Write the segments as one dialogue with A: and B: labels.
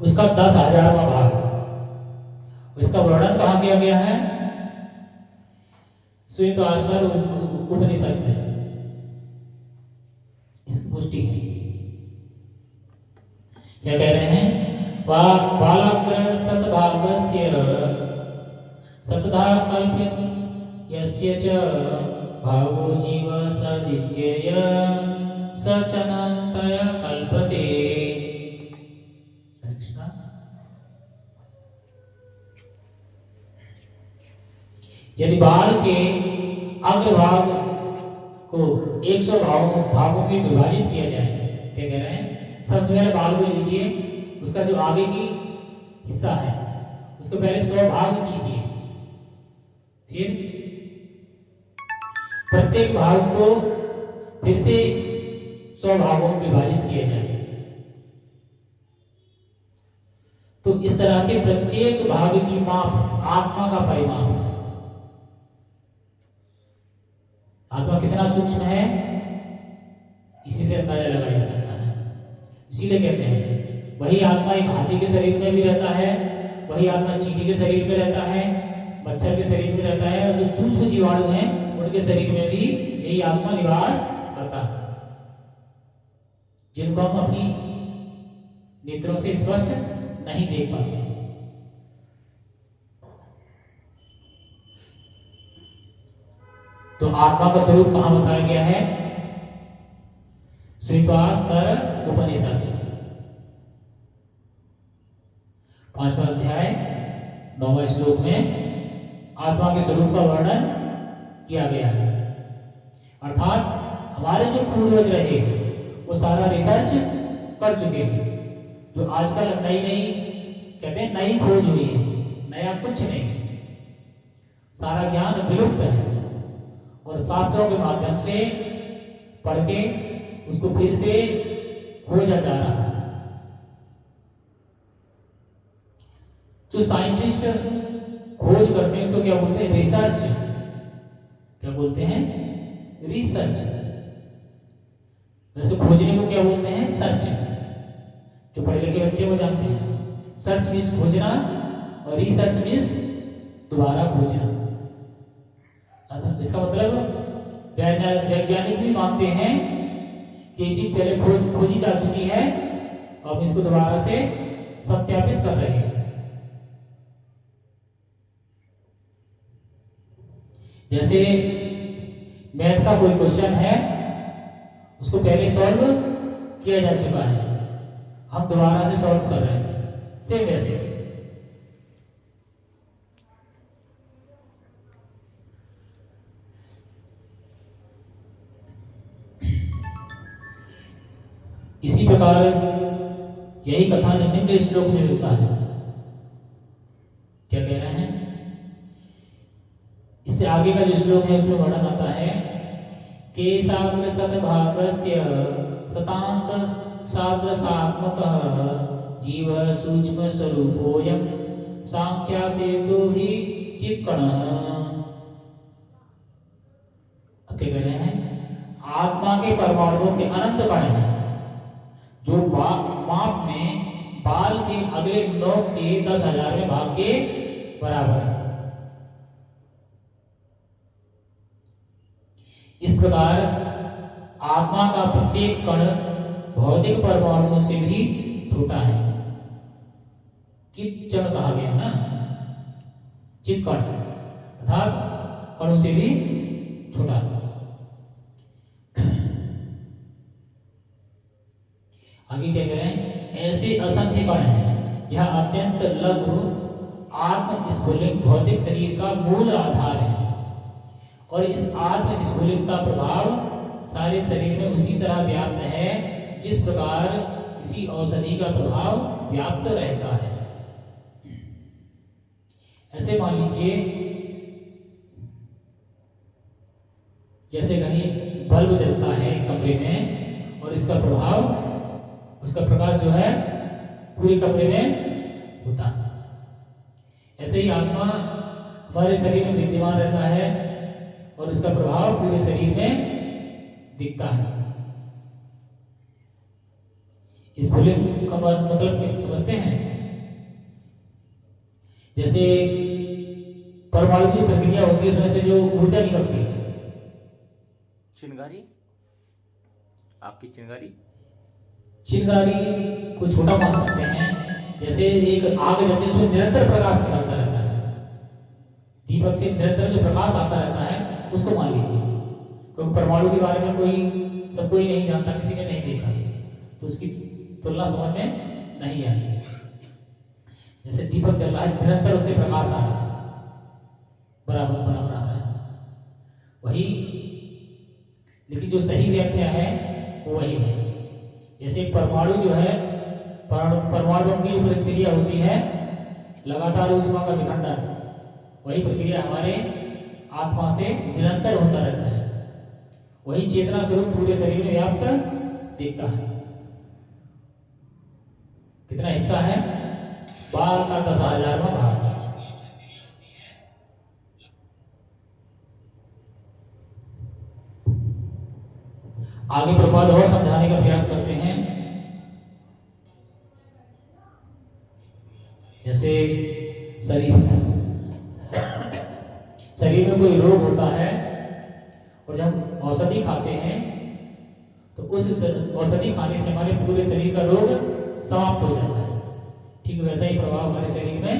A: उसका 10,000वां भाग। इसका वर्णन कहाँ किया गया है? श्वेतवासर उपनिषद में इसकी पुष्टि है। क्या कह रहे हैं? बालाग्र सतभागस्य सतधा कल्प्य यस्य च भागो जीव सदित्यय सचनन्तय कल्पते। कृष्ण। यदि बाल के अग्रभाग को 100 भागों में विभाजित किया जाए, क्या कह रहे हैं? सबसे पहले बाल को लीजिए, उसका जो आगे की हिस्सा है उसको पहले 100 भाग कीजिए, फिर प्रत्येक भाग को फिर से 100 भागों में विभाजित किया जाए। तो इस तरह के प्रत्येक भाग की माप आत्मा का परिमाप है। आत्मा कितना सूक्ष्म है इसी से अंदाजा लगाया जा सकता है। इसीलिए कहते हैं वही आत्मा एक हाथी के शरीर में भी रहता है, वही आत्मा चींटी के शरीर में रहता है, मच्छर के शरीर में रहता है, और जो सूक्ष्म जीवाणु हैं उनके शरीर में भी यही आत्मा निवास करता है, जिनको हम अपनी नेत्रों से स्पष्ट नहीं देख पाते। तो आत्मा का स्वरूप कहां बताया गया है? श्वेतवासर उपनिषद 5वां अध्याय 9वां श्लोक में आत्मा के स्वरूप का वर्णन किया गया है। अर्थात हमारे जो पूर्वज रहे वो सारा रिसर्च कर चुके हैं। जो आजकल नई कहते हैं नई खोज हुई है, नया कुछ नहीं, सारा ज्ञान विलुप्त है और शास्त्रों के माध्यम से पढ़ के उसको फिर से खोजा जा रहा है। जो साइंटिस्ट खोज करते हैं उसको क्या बोलते हैं? रिसर्च। क्या बोलते हैं? रिसर्च। वैसे खोजने को क्या बोलते हैं? सर्च। जो पढ़े लिखे बच्चे वो जानते हैं। सर्च मीन्स खोजना और रिसर्च मीन्स दोबारा खोजना। इसका मतलब वैज्ञानिक भी मानते हैं कि ये चीज पहले खोजी जा चुकी है, अब इसको दोबारा से सत्यापित कर रहे हैं। जैसे मैथ का कोई क्वेश्चन है, उसको पहले सॉल्व किया जा चुका है, हम दोबारा से सॉल्व कर रहे हैं। सेम वैसे इसी प्रकार यही कथन निम्न श्लोक में मिलता है। क्या कह रहे हैं? इससे आगे का जो श्लोक है उसमें वर्णन आता है केशाग्र सद्भागस्य सतांत सादृशात्मकः जीव सूक्ष्म स्वरूपोऽयं सांख्याते तो ही चित्कणः। अब क्या कह रहे हैं? आत्मा के परमाणुओं के अनंत कण हैं जो माप में बाल के अगले नोक के 10,000वें भाग के बराबर है। इस प्रकार आत्मा का प्रत्येक कण भौतिक परमाणुओं से भी छोटा है। कित कण कहा गया ना, चित कण अर्थात कणों से भी छोटा है। आगे क्या कह रहे हैं? ऐसे असंख्य कण हैं, यह अत्यंत लघु आत्म स्फुलिंग भौतिक शरीर का मूल आधार है और इस आत्म स्फुलिंग का प्रभाव सारे शरीर में उसी तरह व्याप्त है जिस प्रकार किसी औषधि का प्रभाव व्याप्त रहता है। ऐसे मान लीजिए जैसे कहीं बल्ब जलता है कमरे में और इसका प्रभाव, उसका प्रकाश जो है पूरे कमरे में होता है। ऐसे ही आत्मा हमारे शरीर में विद्यमान रहता है और उसका प्रभाव पूरे शरीर में दिखता है। स्फुलिंग का मतलब क्या समझते हैं? जैसे परमाणु की प्रक्रिया होती है, उसमें से जो ऊर्जा निकलती है।
B: चिंगारी, आपकी चिंगारी।
A: चिंगारी को छोटा मान सकते हैं। जैसे एक आग जलती है, उसमें निरंतर प्रकाश निकलता रहता है, दीपक से निरंतर जो प्रकाश आता रहता है उसको मान लीजिए। क्योंकि परमाणु के बारे में सब कोई नहीं जानता, किसी ने नहीं देखा, तो उसकी तुलना समझ में नहीं आएगी। जैसे दीपक जल रहा है, निरंतर उससे प्रकाश आ रहा है, बराबर बराबर आ रहा है, वही। लेकिन जो सही व्याख्या है वो वही है। जैसे परमाणु जो है, परमाणु की जो प्रक्रिया होती है, लगातार ऊष्मा का विखंडन, वही प्रक्रिया हमारे आत्मा से निरंतर होता रहता है। वही चेतना स्वरूप पूरे शरीर में व्याप्त दिखता है। कितना हिस्सा है? बाल का 10,000वां भाग। आगे प्रपाद और समझाने का प्रयास करते हैं। जैसे शरीर में कोई रोग होता है और जब औषधि खाते हैं तो उस औषधि खाने से हमारे पूरे शरीर का रोग समाप्त हो जाता है। ठीक वैसा ही प्रभाव हमारे शरीर में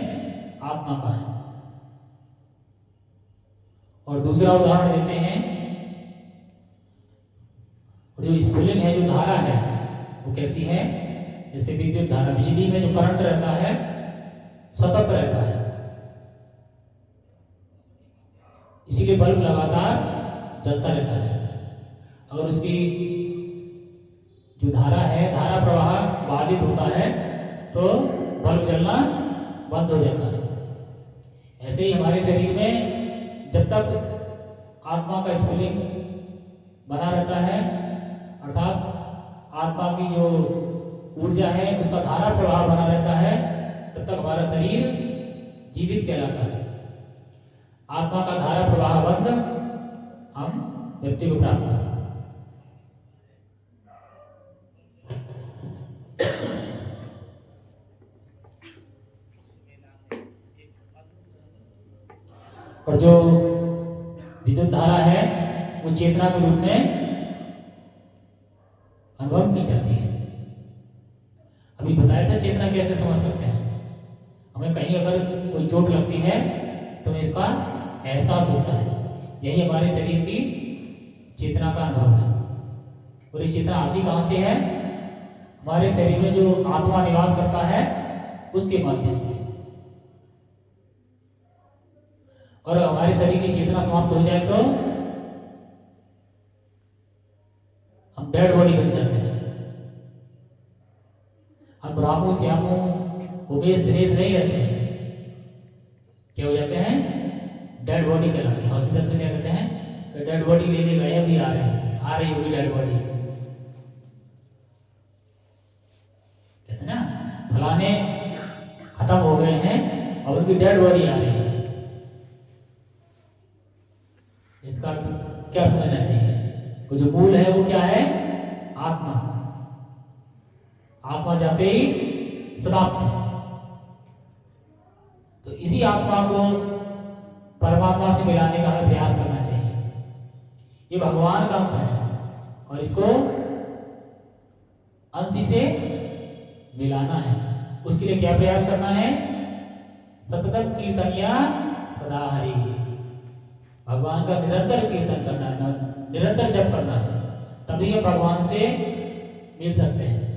A: आत्मा का है। और दूसरा उदाहरण देते हैं, जो स्फुलिंग है, जो धारा है, वो कैसी है? जैसे विद्युत धारा, बिजली में जो करंट रहता है सतत रहता है, इसीलिए बल्ब लगातार जलता रहता है। अगर उसकी जो धारा है, धारा प्रवाह बाधित होता है तो बल्ब जलना बंद हो जाता है। ऐसे ही हमारे शरीर में जब तक आत्मा का स्फुलिंग बना रहता है, अर्थात आत्मा की जो ऊर्जा है उसका धारा प्रवाह बना रहता है, तब तक हमारा शरीर जीवित कहलाता है। आत्मा का धारा प्रवाह बंद, हम मृत्यु को प्राप्त हैं। और जो विद्युत धारा है वो चेतना के रूप में अनुभव की जाती है। अभी बताया था चेतना कैसे समझ सकते हैं। हमें कहीं अगर कोई चोट लगती है तो हमें इसका एहसास होता है। यही हमारे शरीर की चेतना का अनुभव है। और ये चेतना आती कहाँ से है? हमारे शरीर में जो आत्मा निवास करता है उसके माध्यम से। और हमारे शरीर की चेतना समाप्त हो जाए तो हम डेड बॉडी बन जाते हैं। हम रामू श्यामू उमेश दिनेश नहीं रहते हैं। क्या हो जाते हैं? डेड बॉडी कहलाते हैं। हॉस्पिटल से क्या कहते हैं कि डेड बॉडी लेने गए, अभी आ रही होगी डेड बॉडी, कहते हैं ना, फलाने खत्म हो गए हैं और उनकी डेड बॉडी आ रही है। इसका अर्थ क्या समझना चाहिए? वो जो मूल है वो क्या है? आत्मा। आत्मा जाते ही समाप्त है। तो इसी आत्मा को परमात्मा से मिलाने का हमें प्रयास करना चाहिए। ये भगवान का अंश है और इसको अंशी से मिलाना है। उसके लिए क्या प्रयास करना है? सततम कीर्तनिया सदा हरि। भगवान का निरंतर कीर्तन करना है, निरंतर जप करना है, तभी हम भगवान से मिल सकते हैं।